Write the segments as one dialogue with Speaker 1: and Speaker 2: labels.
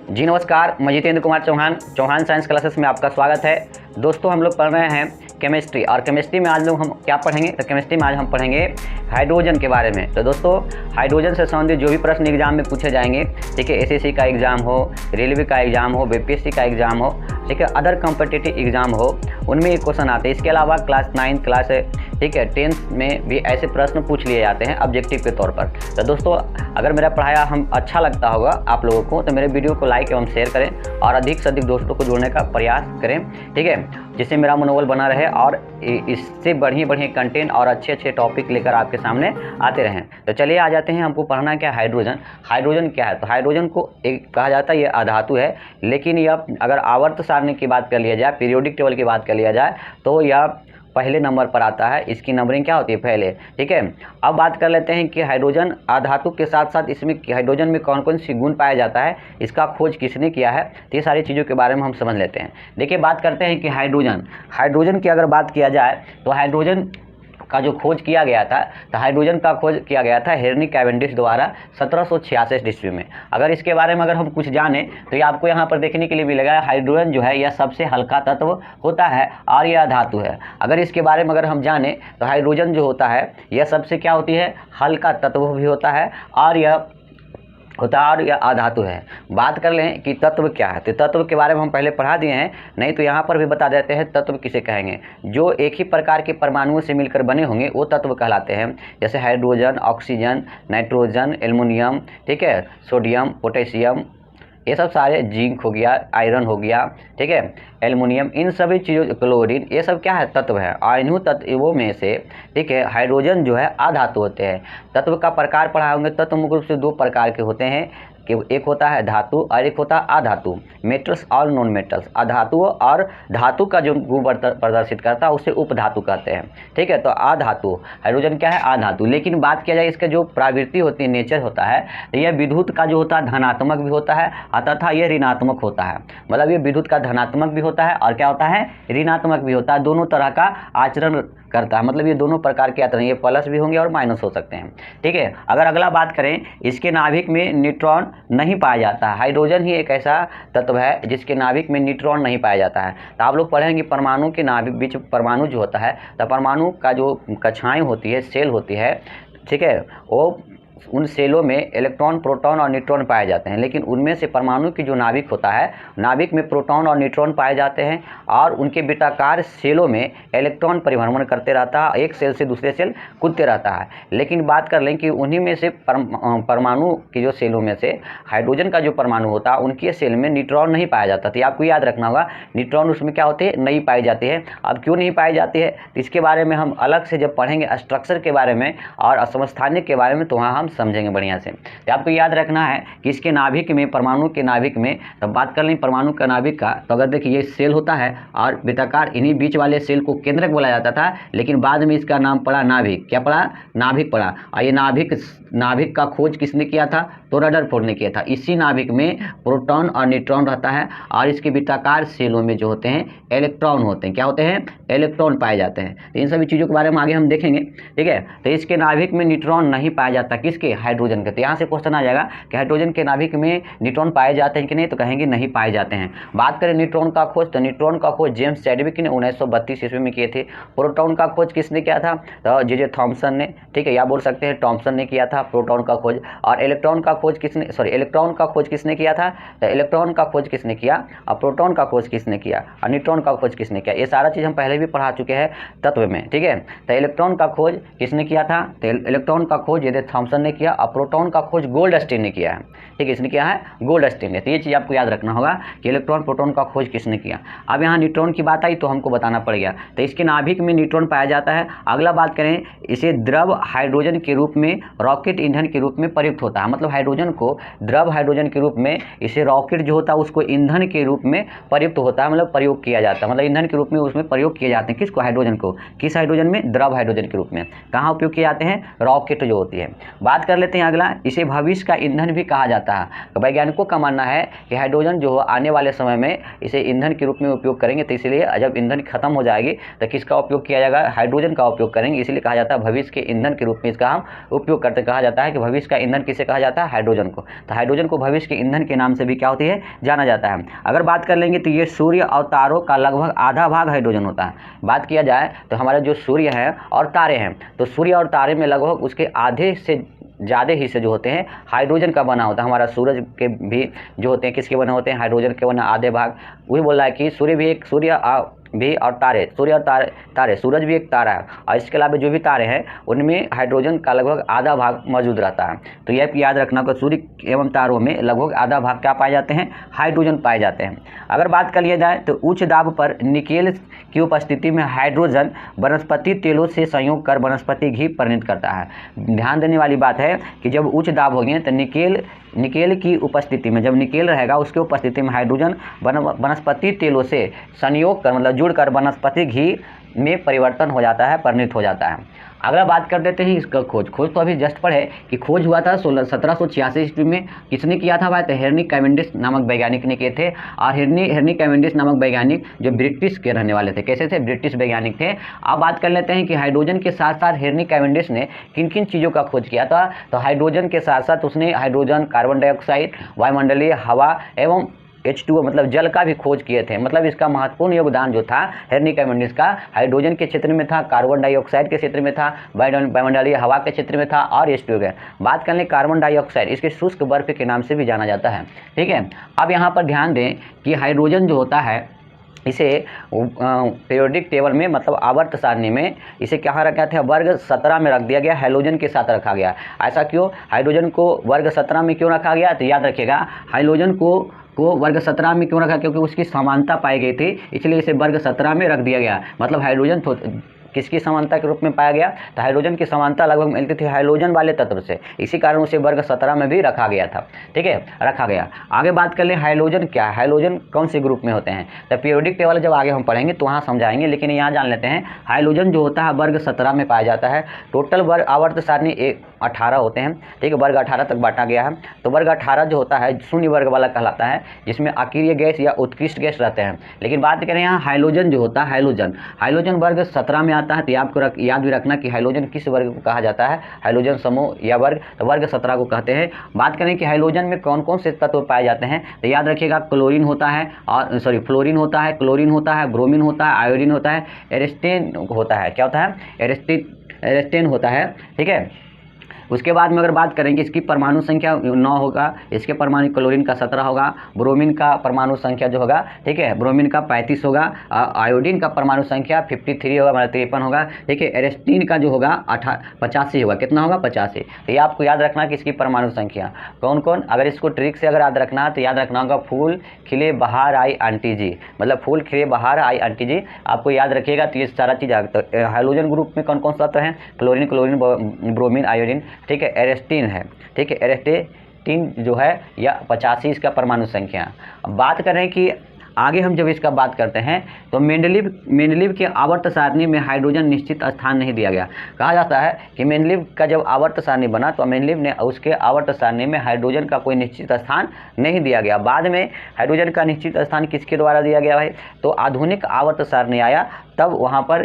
Speaker 1: जी नमस्कार, मैं Jitendra Kumar Chauhan science classes में आपका स्वागत है। दोस्तों हम लोग पढ़ रहे हैं केमिस्ट्री, और केमिस्ट्री में आज लोग हम क्या पढ़ेंगे, तो केमिस्ट्री में आज हम पढ़ेंगे हाइड्रोजन के बारे में। तो दोस्तों हाइड्रोजन से संबंधित जो भी प्रश्न एग्जाम में पूछे जाएंगे, ठीक है, एसएससी का एग्ज़ाम हो, रेलवे का एग्ज़ाम हो, बीपीएससी का एग्ज़ाम हो, ठीक है, अदर कॉम्पिटिटिव एग्ज़ाम हो, उनमें ये क्वेश्चन आते हैं। इसके अलावा क्लास 9 क्लास, ठीक है, 10th में भी ऐसे प्रश्न पूछ लिए जाते हैं ऑब्जेक्टिव के तौर पर। तो दोस्तों अगर मेरा पढ़ाया हम अच्छा लगता होगा आप लोगों को, तो मेरे वीडियो को लाइक एवं शेयर करें और अधिक से अधिक दोस्तों को जोड़ने का प्रयास करें, ठीक है, जिससे मेरा मनोबल बना रहे और इससे बढ़िया कंटेंट और अच्छे टॉपिक लेकर आपके सामने आते रहें। तो चलिए आ जाते हैं, हमको पढ़ना क्या है हाइड्रोजन। हाइड्रोजन क्या है? तो हाइड्रोजन को एक कहा जाता है ये अधातु है, लेकिन यह अगर आवर्त सारणी की बात कर लिया जाए, पीरियोडिक टेबल की बात कर लिया जाए, तो यह पहले नंबर पर आता है। इसकी नंबरिंग क्या होती है? पहले, ठीक है। अब बात कर लेते हैं कि हाइड्रोजन अधातु के साथ साथ इसमें हाइड्रोजन में कौन कौन सी गुण पाया जाता है, इसका खोज किसने किया है, तो ये सारी चीज़ों के बारे में हम समझ लेते हैं। देखिए बात करते हैं कि हाइड्रोजन की अगर बात किया जाए तो हाइड्रोजन का जो खोज किया गया था, तो हाइड्रोजन का खोज किया गया था हेनरी कैवेंडिश द्वारा 1786 ईस्वी में। अगर इसके बारे में अगर हम कुछ जाने तो ये आपको यहाँ पर देखने के लिए मिलेगा, हाइड्रोजन जो है यह सबसे हल्का तत्व होता है और यह धातु है। अगर इसके बारे में अगर हम जाने तो हाइड्रोजन जो होता है यह सबसे क्या होती है, हल्का तत्व भी होता है और यह अधातु है। बात कर लें कि तत्व क्या है, तो तत्व के बारे में हम पहले पढ़ा दिए हैं, नहीं तो यहाँ पर भी बता देते हैं तत्व किसे कहेंगे। जो एक ही प्रकार के परमाणुओं से मिलकर बने होंगे वो तत्व कहलाते हैं, जैसे हाइड्रोजन, ऑक्सीजन, नाइट्रोजन, एल्युमिनियम, ठीक है, सोडियम, पोटेशियम, ये सब सारे, जिंक हो गया, आयरन हो गया, ठीक है, एल्युमिनियम, इन सभी चीज़ों, क्लोरीन, ये सब क्या है, तत्व है। और इन्हीं तत्वों में से, ठीक है, हाइड्रोजन जो है अधातु होते हैं। तत्व का प्रकार पढ़ाए होंगे। तत्व मुख्य रूप से दो प्रकार के होते हैं, कि एक होता है धातु और एक होता है अधातु, मेटल्स और नॉन मेटल्स। अधातु और धातु का जो गुण प्रदर्शित करता है उसे उपधातु कहते हैं, ठीक है। तो अधातु हाइड्रोजन क्या है, अधातु। लेकिन बात किया जाए इसका जो प्रवृत्ति होती है, नेचर होता है, तो यह विद्युत का जो होता है धनात्मक भी होता है तथा यह ऋणात्मक होता है। मतलब ये विद्युत का धनात्मक भी होता है और क्या होता है, ऋणात्मक भी होता है। दोनों तरह का आचरण करता है, मतलब ये दोनों प्रकार के आचरण, ये प्लस भी होंगे और माइनस हो सकते हैं, ठीक है। अगर अगला बात करें, इसके नाभिक में न्यूट्रॉन नहीं पाया जाता है। हाइड्रोजन ही एक ऐसा तत्व है जिसके नाभिक में न्यूट्रॉन नहीं पाया जाता है। तो आप लोग पढ़ेंगे परमाणु के नाभिक बीच परमाणु जो होता है, तो परमाणु का जो कक्षाएं होती है, सेल होती है, ठीक है, वो उन सेलों में इलेक्ट्रॉन, प्रोटॉन और न्यूट्रॉन पाए जाते हैं। लेकिन उनमें से परमाणु की जो नाभिक होता है, नाभिक में प्रोटॉन और न्यूट्रॉन पाए जाते हैं और उनके वृत्ताकार सेलों में इलेक्ट्रॉन परिभ्रमण करते रहता है, एक सेल से दूसरे सेल कूदते रहता है। लेकिन बात कर लें कि उन्हीं में से परमाणु की जो सेलों में से हाइड्रोजन का जो परमाणु होता है, उनके सेल में न्यूट्रॉन नहीं पाया जाता। तो आपको याद रखना होगा, न्यूट्रॉन उसमें क्या होते हैं, नहीं पाई जाती है। अब क्यों नहीं पाई जाती है, तो इसके बारे में हम अलग से जब पढ़ेंगे स्ट्रक्चर के बारे में और समस्थानिक के बारे में, तो वहाँ हम समझेंगे बढ़िया से। तो आपको याद रखना है कि इसके नाभिक में, परमाणु के नाभिक में, तो बात कर लें परमाणु का नाभिक का, तो अगर देखिए ये सेल होता है और वृत्ताकार, इन्हीं बीच वाले सेल को केंद्रक बोला जाता था, लेकिन बाद में इसका नाम पड़ा नाभिक। क्या पड़ा? नाभिक पड़ा। और ये नाभिक का खोज किसने किया था? तो रदरफोर्ड ने किया था। इसी नाभिक में प्रोटॉन और न्यूट्रॉन रहता है और इसके वृत्ताकार सेलों में जो होते हैं इलेक्ट्रॉन होते हैं। क्या होते हैं? इलेक्ट्रॉन पाए जाते हैं। तो इन सभी चीज़ों के बारे में आगे हम देखेंगे, ठीक है। तो इसके नाभिक में न्यूट्रॉन नहीं पाया जाता, किसके? हाइड्रोजन के। तो यहाँ से क्वेश्चन आ जाएगा कि हाइड्रोजन के नाभिक में न्यूट्रॉन पाए जाते हैं कि नहीं, तो कहेंगे नहीं पाए जाते हैं। बात करें न्यूट्रॉन का खोज, तो न्यूट्रॉन का खोज जेम्स चैडविक ने 1932 ईस्वी में किए थे। प्रोटॉन का खोज किसने किया था? तो जे थॉमसन ने, ठीक है, या बोल सकते हैं टॉमसन ने किया था प्रोटॉन का खोज। और इलेक्ट्रॉन का खोज इलेक्ट्रॉन का खोज किसने किया था? तो इलेक्ट्रॉन का खोज किसने किया और प्रोटॉन का खोज किसने किया और न्यूट्रॉन का खोज किसने किया? ये सारा चीज़ हम पहले भी पढ़ा चुके हैं तत्व में, ठीक है। तो इलेक्ट्रॉन का खोज किसने किया था? तो इलेक्ट्रॉन का खोज जे थॉमसन ने किया और प्रोटॉन का खोज गोल्डस्टीन ने किया है, ठीक है। इसने किया है गोल्डस्टीन ने। तो ये चीज़ आपको याद रखना होगा कि इलेक्ट्रॉन, प्रोटॉन का खोज किसने किया। अब यहाँ न्यूट्रॉन की बात आई तो हमको बताना पड़ गया। तो इसके नाभिक में न्यूट्रॉन पाया जाता है। अगला बात करें, इसे द्रव हाइड्रोजन के रूप में, रॉकेट ईंधन के रूप में प्रयुक्त होता है। मतलब हाइड्रोजन को द्रव हाइड्रोजन के रूप में, इसे रॉकेट जो होता है उसको ईंधन के रूप में प्रयुक्त होता है, मतलब प्रयोग किया जाता है, मतलब ईंधन के रूप में उसमें प्रयोग किए जाते हैं। किसको? हाइड्रोजन को। किस हाइड्रोजन में? द्रव हाइड्रोजन के रूप में। कहाँ उपयोग किए जाते हैं? रॉकेट जो होती है। बात बात कर लेते हैं अगला, इसे भविष्य का ईंधन भी कहा जाता है। तो वैज्ञानिकों का मानना है कि हाइड्रोजन जो आने वाले समय में इसे ईंधन के रूप में उपयोग करेंगे, तो इसलिए जब ईंधन खत्म हो जाएगी तो किसका उपयोग किया जाएगा, हाइड्रोजन का उपयोग करेंगे, इसलिए कहा जाता है भविष्य के ईंधन के रूप में इसका हम उपयोग करते। कहा जाता है कि भविष्य का ईंधन किसे कहा जाता है, हाइड्रोजन को। तो हाइड्रोजन को भविष्य के ईंधन के नाम से भी क्या होती है, जाना जाता है। अगर बात कर लेंगे तो ये सूर्य और तारों का लगभग आधा भाग हाइड्रोजन होता है। बात किया जाए तो हमारे जो सूर्य है और तारे हैं, तो सूर्य और तारे में लगभग उसके आधे से ज़्यादा हिस्से जो होते हैं हाइड्रोजन का बना होता है। हमारा सूरज के भी जो होते हैं किसके बने होते हैं, हाइड्रोजन के बने आधे भाग। वही बोल रहा है कि सूर्य भी एक भी और तारे, सूर्य और तारे सूरज भी एक तारा है, और इसके अलावा जो भी तारे हैं उनमें हाइड्रोजन का लगभग आधा भाग मौजूद रहता है। तो यह याद रखना कि सूर्य एवं तारों में लगभग आधा भाग क्या पाए जाते हैं, हाइड्रोजन पाए जाते हैं। अगर बात कर लिया जाए तो उच्च दाब पर निकेल की उपस्थिति में हाइड्रोजन वनस्पति तेलों से संयोग कर वनस्पति घी परिणत करता है। ध्यान देने वाली बात है कि जब उच्च दाब होंगे तो निकेल की उपस्थिति में, जब निकेल रहेगा उसकी उपस्थिति में हाइड्रोजन वनस्पति तेलों से संयोग कर मतलब जुड़कर वनस्पति घी में परिवर्तन हो जाता है, परिणत हो जाता है। अगला बात कर देते हैं इसका खोज तो अभी जस्ट पढ़े कि खोज हुआ था 1786 ईस्वी में। किसने किया था भाई, तो हेनरी कैवेंडिश नामक वैज्ञानिक ने किए थे। और हेनरी कैवेंडिश नामक वैज्ञानिक जो ब्रिटिश के रहने वाले थे, कैसे थे, ब्रिटिश वैज्ञानिक थे। अब बात कर लेते हैं कि हाइड्रोजन के साथ साथ हेनरी कैवेंडिश ने किन किन चीज़ों का खोज किया था। तो हाइड्रोजन के साथ साथ उसने हाइड्रोजन, कार्बन डाइऑक्साइड, वायुमंडलीय हवा एवं H2O मतलब जल का भी खोज किए थे। मतलब इसका महत्वपूर्ण योगदान जो था हेनरी कैवेंडिश का हाइड्रोजन के क्षेत्र में था, कार्बन डाइऑक्साइड के क्षेत्र में था, वायुमंडलीय हवा के क्षेत्र में था और H2O के। बात कर लें कार्बन डाइऑक्साइड, इसके शुष्क बर्फ के नाम से भी जाना जाता है। ठीक है, अब यहाँ पर ध्यान दें कि हाइड्रोजन जो होता है इसे पीरियोडिक टेबल में मतलब आवर्त सारणी में इसे कहाँ रखा था, वर्ग 17 में रख दिया गया, हाइड्रोजन के साथ रखा गया। ऐसा क्यों, हाइड्रोजन को वर्ग 17 में क्यों रखा गया, तो याद रखिएगा हाइड्रोजन को वर्ग 17 में क्यों रखा, क्योंकि उसकी समानता पाई गई थी, इसलिए इसे वर्ग 17 में रख दिया गया। मतलब हाइड्रोजन किसकी समानता के रूप में पाया गया, तो हाइड्रोजन की समानता लगभग मिलती थी हाइड्रोजन वाले तत्व से, इसी कारण उसे वर्ग 17 में भी रखा गया था। ठीक है, रखा गया। आगे बात कर लें हाइड्रोजन क्या है, हाइड्रोजन कौन से ग्रुप में होते हैं, तो पीरियोडिक टेबल जब आगे हम पढ़ेंगे तो वहाँ समझाएंगे, लेकिन यहाँ जान लेते हैं हाइड्रोजन जो होता है वर्ग 17 में पाया जाता है। टोटल वर्ग आवर्त सारणी 18 होते हैं। ठीक है, वर्ग 18 तक बांटा गया है। तो वर्ग 18 जो होता है शून्य वर्ग वाला कहलाता है, जिसमें अकीय गैस या उत्कृष्ट गैस रहते हैं। लेकिन बात करें यहाँ हाइड्रोजन जो होता है, हाइड्रोजन वर्ग 17 में आता है। तो आपको याद भी रखना कि हाइड्रोजन किस वर्ग को कहा जाता है, हाइड्रोजन समूह या वर्ग, तो वर्ग 17 को कहते हैं। बात करें कि हाइड्रोजन में कौन कौन से तत्व पाए जाते हैं, तो याद रखिएगा फ्लोरीन होता है, क्लोरीन होता है, ब्रोमीन होता है, आयोडीन होता है, एरिस्टेन होता है। क्या होता है, एरिस्टेन होता है। ठीक है, उसके बाद में अगर बात करेंगे इसकी परमाणु संख्या 9 होगा, इसके परमाणु क्लोरीन का 17 होगा, ब्रोमीन का परमाणु संख्या जो होगा, ठीक है, ब्रोमीन का 35 होगा, आयोडीन का परमाणु संख्या 53 होगा, मतलब 53 होगा। ठीक है, एरिस्टीन का जो होगा 85 होगा। कितना होगा, 85। तो ये आपको याद रखना कि इसकी परमाणु संख्या कौन कौन, अगर इसको ट्रिक से अगर याद रखना है तो याद रखना होगा फूल खिले बाहर आई आंटी जी, मतलब फूल खिले बाहर आई आंटी जी, आपको याद रखिएगा। तो ये सारा चीज़ तो हाइड्रोजन ग्रुप में कौन कौन सा तत्व हैं, क्लोरीन, ब्रोमीन, आयोडीन। ठीक है, एरिस्टीन है। ठीक है, एरिस्टीन जो है या 85 इसका परमाणु संख्या। अब बात करें कि आगे हम जब इसका बात करते हैं तो मेंडलीव के आवर्त सारणी में हाइड्रोजन निश्चित स्थान नहीं दिया गया। कहा जाता है कि मेंडलीव का जब आवर्त सारणी बना तो मेंडलीव ने उसके आवर्त सारणी में हाइड्रोजन का कोई निश्चित स्थान नहीं दिया गया। बाद में हाइड्रोजन का निश्चित स्थान किसके द्वारा दिया गया भाई, तो आधुनिक आवर्त सारणी आया तब वहाँ पर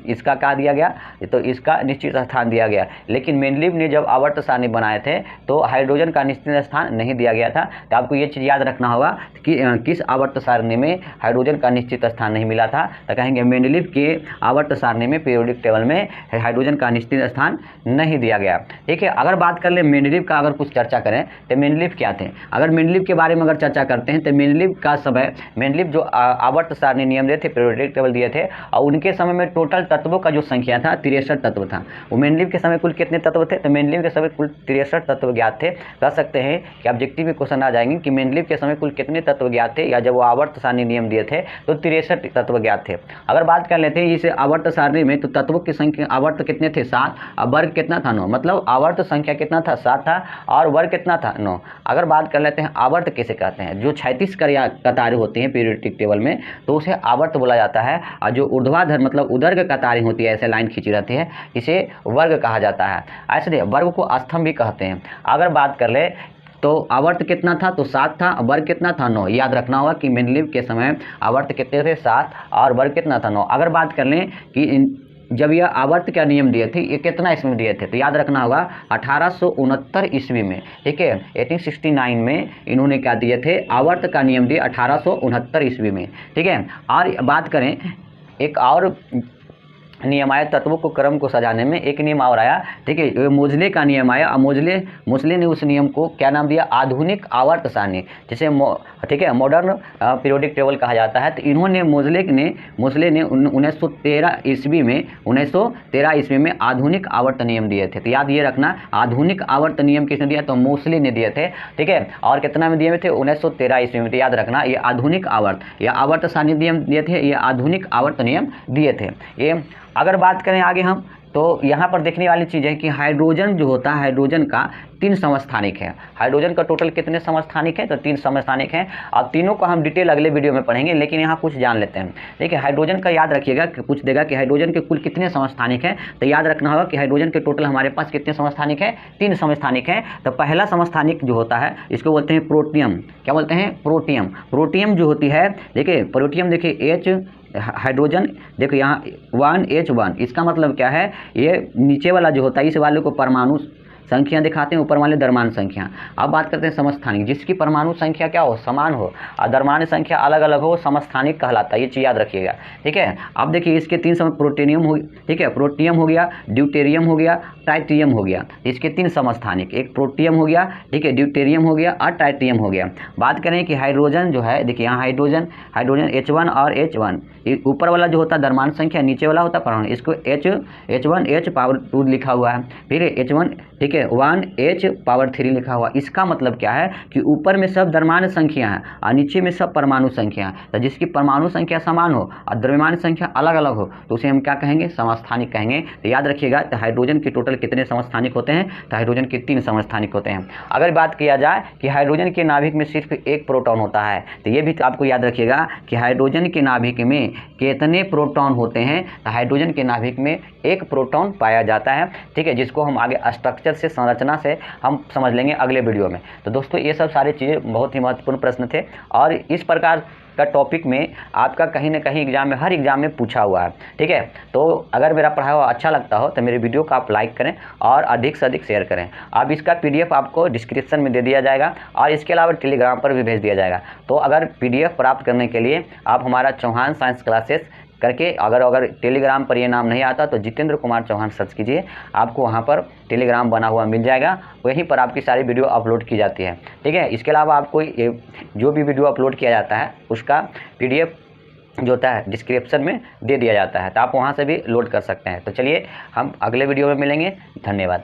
Speaker 1: इसका क्या दिया गया, तो इसका निश्चित स्थान दिया गया। लेकिन मेंडलीव ने जब आवर्त सारणी बनाए थे तो हाइड्रोजन का निश्चित स्थान नहीं दिया गया था। तो आपको ये चीज़ याद रखना होगा कि किस आवर्त सारणी में हाइड्रोजन का निश्चित स्थान नहीं मिला था, तो कहेंगे मेंडलीव के आवर्त सारणी में पीरियोडिक टेबल में हाइड्रोजन का निश्चित स्थान नहीं दिया गया। ठीक है, अगर बात कर ले मेंडलीव का अगर कुछ चर्चा करें तो मेंडलीव क्या थे, अगर मेंडलीव के बारे में अगर चर्चा करते हैं तो मेंडलीव का समय, मेंडलीव जो आवर्त सारणी नियम दिए थे, पीरियोडिक टेबल दिए थे, और उनके समय में टोटल तत्वों का जो संख्या था 63 तत्व था। वो मेंडलीव के समय कुल कितने तत्व थे, तो मेंडलीव के समय कुल 63 तत्व ज्ञात थे। कह सकते हैं कि ऑब्जेक्टिव में क्वेश्चन आ जाएंगे कि मेंडलीव के समय कुल कितने तत्व ज्ञात थे, या जब वो आवर्त आवर्त सारणी नियम दिए थे तो 63 तत्व ज्ञात थे। अगर बात कर लेते हैं इस आवर्त सारणी में, तो तत्वों की संख्या आवर्त कितने थे 7, अब वर्ग कितना था 9, मतलब आवर्त संख्या कितना था 7 था और वर्ग कितना था 9। अगर बात कर लेते हैं आवर्त किसे कहते हैं, जो 36 कतारें होती हैं पीरियोडिक टेबल में तो उसे आवर्त बोला जाता है, और जो ऊर्ध्वाधर मतलब उदर्ग कतारें होती है, ऐसे लाइन खींची रहती है, इसे वर्ग कहा जाता है। ऐसे वर्ग को स्तंभ भी कहते हैं। अगर बात कर ले तो आवर्त कितना था तो 7 था, वर्ग कितना था 9। याद रखना होगा कि मेनलिव के समय आवर्त कितने थे 7 और वर्ग कितना था 9। अगर बात कर लें कि जब यह आवर्त का नियम दिए थे ये कितना ईस्वी में दिए थे, तो याद रखना होगा 1869 ईस्वी में, ठीक है। 1869 में इन्होंने क्या दिए थे, आवर्त का नियम दिए 1869 ईस्वी में, ठीक है। और बात करें एक और नियम आया तत्वों को क्रम को सजाने में, एक नियम और आया, ठीक है, मोजले का नियम आया। और मोजले ने उस नियम को क्या नाम दिया, आधुनिक आवर्त सारणी, जिसे ठीक है मॉडर्न पीरियोडिक टेबल कहा जाता है। तो इन्होंने मोजले ने 1913 ईस्वी में आधुनिक आवर्त नियम दिए थे। तो याद ये रखना, आधुनिक आवर्त नियम किसने दिया, तो मोसले ने दिए थे, ठीक है। और कितना में दिए थे 1913 ईस्वी में। तो याद रखना ये आधुनिक आवर्त सारणी नियम दिए थे, ये आधुनिक आवर्त नियम दिए थे ये। अगर बात करें आगे हम, तो यहाँ पर देखने वाली चीज़ है कि हाइड्रोजन जो होता है, हाइड्रोजन का 3 समस्थानिक है। हाइड्रोजन का टोटल कितने समस्थानिक है, तो 3 समस्थानिक हैं। और तीनों को हम डिटेल अगले वीडियो में पढ़ेंगे, लेकिन यहाँ कुछ जान लेते हैं। देखिए हाइड्रोजन का याद रखिएगा कि पूछ देगा कि हाइड्रोजन के कुल कितने समस्थानिक हैं, तो याद रखना होगा कि हाइड्रोजन के टोटल हमारे पास कितने समस्थानिक हैं, 3 समस्थानिक हैं। तो पहला समस्थानिक जो होता है इसको बोलते हैं प्रोटियम। क्या बोलते हैं, प्रोटियम। प्रोटियम जो होती है, देखिए प्रोटियम, देखिए H हाइड्रोजन, देखो यहाँ 1H1, इसका मतलब क्या है, ये नीचे वाला जो होता है इस वाले को परमाणु संख्या दिखाते हैं, ऊपर वाले द्रव्यमान संख्या। अब बात करते हैं समस्थानिक, जिसकी परमाणु संख्या क्या हो, समान हो और द्रव्यमान संख्या अलग अलग हो, समस्थानिक कहलाता है। ये चीज़ याद रखिएगा, ठीक है। अब देखिए इसके 3 प्रोटेनियम हो, ठीक है, प्रोटियम हो गया, ड्यूटेरियम हो गया, टाइट्रियम हो गया। इसके 3 समस्थानिक, एक प्रोटियम हो गया, ठीक है, ड्यूटेरियम हो गया और टाइट्रियम हो गया। बात करें कि हाइड्रोजन जो है, देखिए यहाँ हाइड्रोजन H1 और H1, ऊपर वाला जो होता है द्रव्यमान संख्या, नीचे वाला होता है परमाणु, इसको H1H⁻2 लिखा हुआ है। फिर H1, ठीक है, 1H⁻3 लिखा हुआ। इसका मतलब क्या है कि ऊपर में सब द्रव्यमान संख्या है और नीचे में सब परमाणु संख्या है। तो जिसकी परमाणु संख्या समान हो और द्रव्यमान संख्या अलग अलग हो तो उसे हम क्या कहेंगे, समस्थानिक कहेंगे। तो याद रखिएगा, तो हाइड्रोजन के टोटल कितने समस्थानिक होते हैं, तो हाइड्रोजन के 3 समस्थानिक होते हैं। अगर बात किया जाए कि हाइड्रोजन के नाभिक में सिर्फ एक प्रोटॉन होता है, तो ये भी आपको याद रखिएगा कि हाइड्रोजन के नाभिक में कितने प्रोटॉन होते हैं, तो हाइड्रोजन के नाभिक में एक प्रोटॉन पाया जाता है, ठीक है, जिसको हम आगे स्ट्रक्चर से, संरचना से हम समझ लेंगे अगले वीडियो में। तो दोस्तों ये सब सारी चीज़ें बहुत ही महत्वपूर्ण प्रश्न थे और इस प्रकार का टॉपिक में आपका कहीं ना कहीं एग्जाम में, हर एग्जाम में पूछा हुआ है, ठीक है। तो अगर मेरा पढ़ाया हुआ अच्छा लगता हो तो मेरे वीडियो को आप लाइक करें और अधिक से अधिक शेयर करें। अब इसका PDF आपको डिस्क्रिप्शन में दे दिया जाएगा और इसके अलावा टेलीग्राम पर भी भेज दिया जाएगा। तो अगर PDF प्राप्त करने के लिए आप हमारा चौहान साइंस क्लासेस करके, अगर टेलीग्राम पर ये नाम नहीं आता तो जितेंद्र कुमार चौहान सर्च कीजिए, आपको वहाँ पर टेलीग्राम बना हुआ मिल जाएगा। वहीं पर आपकी सारी वीडियो अपलोड की जाती है, ठीक है। इसके अलावा आपको जो भी वीडियो अपलोड किया जाता है उसका PDF जो होता है डिस्क्रिप्शन में दे दिया जाता है, तो आप वहाँ से भी लोड कर सकते हैं। तो चलिए हम अगले वीडियो में मिलेंगे, धन्यवाद।